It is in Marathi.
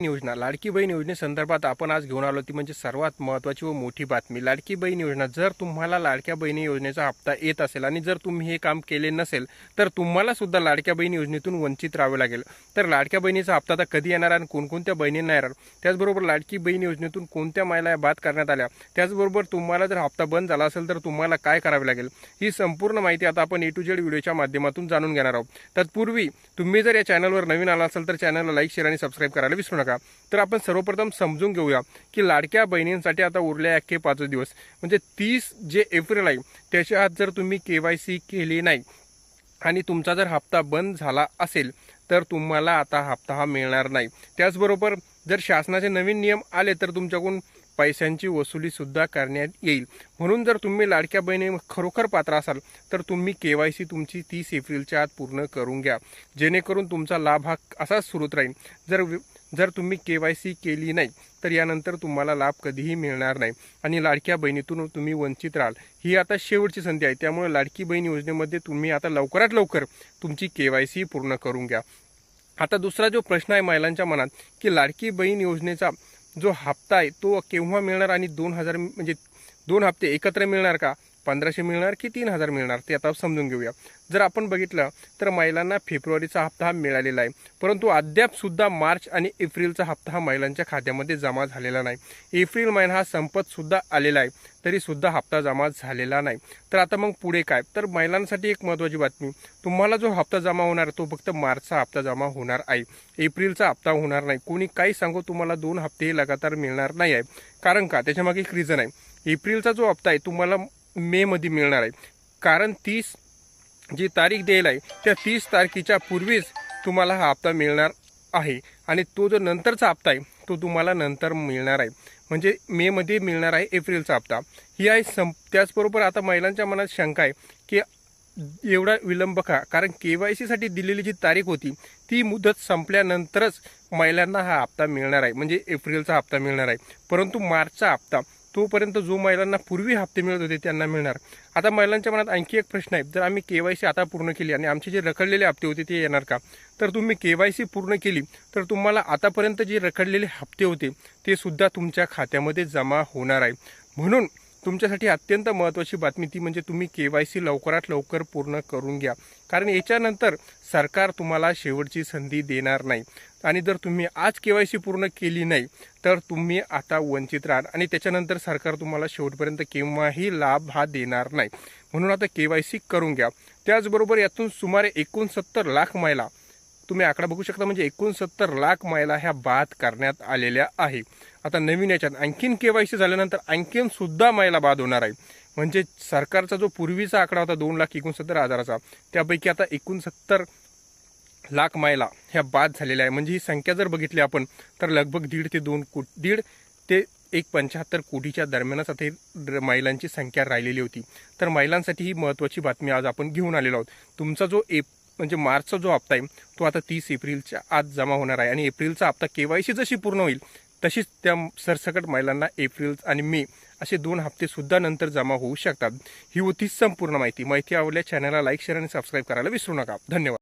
योजना लाडकी बहीण योजनेसंदर्भात आपण आज घेऊन आलो ती म्हणजे सर्वात महत्त्वाची व मोठी बातमी। लाडकी बहीण योजना, जर तुम्हाला लाडक्या बहिणी योजनेचा हप्ता येत असेल आणि जर तुम्ही हे काम केले नसेल तर तुम्हाला सुद्धा लाडक्या बहीण योजनेतून वंचित राहावे लागेल। तर लाडक्या बहिणीचा हप्ता आता कधी येणार आणि कोणकोणत्या बहिणींना येणार, त्याचबरोबर लाडकी बहीण योजनेतून कोणत्या महिला बाद करण्यात आल्या, त्याचबरोबर तुम्हाला जर हप्ता बंद झाला असेल तर तुम्हाला काय करावे लागेल, ही संपूर्ण माहिती आता आपण A to Z व्हिडिओच्या माध्यमातून जाणून घेणार आहोत। तत्पूर्वी तुम्ही जर या चॅनलवर नवीन आला असाल तर चॅनलला लाईक, शेअर आणि सबस्क्राईब करायला विसरू नका। तर आपण सर्वप्रथम समजून घेऊया की लाडक्या बहिणींसाठी आता उरले अख्खे 5 दिवस, म्हणजे 30 जे एप्रिल आहे त्याच्या आत जर तुम्ही KYC केली नाही आणि तुमचा जर हप्ता बंद झाला असेल तर तुम्हाला आता हप्ता हा मिळणार नाही। त्याचबरोबर जर शासनाचे नवीन नियम आले तर तुमच्याकडून पैशांची वसुली सुद्धा करण्यात येईल। म्हणून जर तुम्ही लाडक्या बहिणी खरोखर पात्र असाल तर तुम्ही KYC तुमची 30 एप्रिलच्या आत पूर्ण करून घ्या, जेणेकरून तुमचा लाभ हा असाच सुरूच राहील। जर तुम्ही KYC केली नाही तर यानंतर तुम्हाला लाभ कधीही मिळणार नाही आणि लाडक्या बहिणीतून तुम्ही वंचित राहाल। ही आता शेवटची संधी आहे, त्यामुळे लाडकी बहीण योजनेमध्ये तुम्ही आता लवकरात लवकर तुमची KYC पूर्ण करून घ्या। आता दुसरा जो प्रश्न आहे महिलांच्या मनात की लाडकी बहीण योजनेचा जो हप्ता आहे तो केव्हा मिळणार आणि 2000 म्हणजे 2 हप्ते एकत्र मिळणार का, 1500 मिळणार की 3000 मिळणार, ते आता समजून घेऊया। जर आपण बघितलं तर महिलांना फेब्रुवारीचा हप्ता हा मिळालेला आहे, परंतु अद्याप सुद्धा मार्च आणि एप्रिलचा हप्ता हा महिलांच्या खात्यामध्ये जमा झालेला नाही। एप्रिल महिना हा संपत सुद्धा आलेला आहे तरी सुद्धा हप्ता जमा झालेला नाही। तर आता मग पुढे काय, तर महिलांसाठी एक महत्त्वाची बातमी, तुम्हाला जो हप्ता जमा होणार तो फक्त मार्चचा हप्ता जमा होणार आहे, एप्रिलचा हप्ता होणार नाही। कोणी काही सांगू तुम्हाला 2 हप्ते लगातार मिळणार नाही आहे, कारण का, त्याच्यामागे एक रिझन आहे। एप्रिलचा जो हप्ता आहे तुम्हाला मे मध्ये मिळणार आहे, कारण 30 जी तारीख द्यायला आहे त्या 30 तारखेच्या पूर्वीच तुम्हाला हा हप्ता मिळणार आहे आणि तो जो नंतरचा हप्ता आहे तो तुम्हाला नंतर मिळणार आहे, म्हणजे मे मध्ये मिळणार आहे एप्रिलचा हप्ता। ही आहे त्याचबरोबर आता महिलांच्या मनात शंका आहे की एवढा विलंब का, कारण KYC साठी दिलेली जी तारीख होती ती मुदत संपल्यानंतरच महिलांना हा हप्ता मिळणार आहे, म्हणजे एप्रिलचा हप्ता मिळणार आहे, परंतु मार्चचा हप्ता तोपर्यंत जो महिलांना पूर्वी हप्ते मिळत होते त्यांना मिळणार। आता महिलांच्या मनात आणखी एक प्रश्न आहे, जर आम्ही KYC आता पूर्ण केली आणि आमचे जे रखडलेले हप्ते होते ते येणार का, तर तुम्ही KYC पूर्ण केली तर तुम्हाला आतापर्यंत जे रखडलेले हप्ते होते ते सुद्धा तुमच्या खात्यामध्ये जमा होणार आहे। म्हणून तुमच्यासाठी अत्यंत महत्त्वाची बातमी ती म्हणजे तुम्ही KYC लवकरात लवकर पूर्ण करून घ्या, कारण याच्यानंतर सरकार तुम्हाला शेवटची संधी देणार नाही आणि जर तुम्ही आज KYC पूर्ण केली नाही तर तुम्ही आता वंचित राहाल आणि त्याच्यानंतर सरकार तुम्हाला शेवटपर्यंत केव्हाही लाभ हा देणार नाही। म्हणून आता KYC करून घ्या। त्याचबरोबर यातून सुमारे 69 लाख महिला, तुम्ही आकडा बघू शकता, म्हणजे 69 लाख महिला ह्या बाद करण्यात आलेल्या आहे। आता नवीन याच्यात आणखीन KYC झाल्यानंतर आणखीन सुद्धा महिला बाद होणार आहे, म्हणजे सरकारचा जो पूर्वीचा आकडा होता 2,69,000चा त्यापैकी आता 69 लाख महिला ह्या बाद झालेल्या आहे। म्हणजे ही संख्या जर बघितली आपण तर लगभग 1.5 ते 1.75 कोटीच्या दरम्यानच आता ही महिलांची संख्या राहिलेली होती। तर महिलांसाठी ही महत्त्वाची बातमी आज आपण घेऊन आलेलो आहोत। तुमचा जो म्हणजे मार्चचा जो हप्ता आहे तो आता 30 एप्रिलच्या आत जमा होणार आहे आणि एप्रिलचा हप्ता KYC जशी पूर्ण होईल तशीच त्या सरसकट महिलांना एप्रिल आणि मे असे 2 हप्ते सुद्धा नंतर जमा होऊ शकतात। ही होती संपूर्ण माहिती आवडल्यास चॅनलला लाईक, शेअर आणि सबस्क्राईब करायला विसरू नका। धन्यवाद।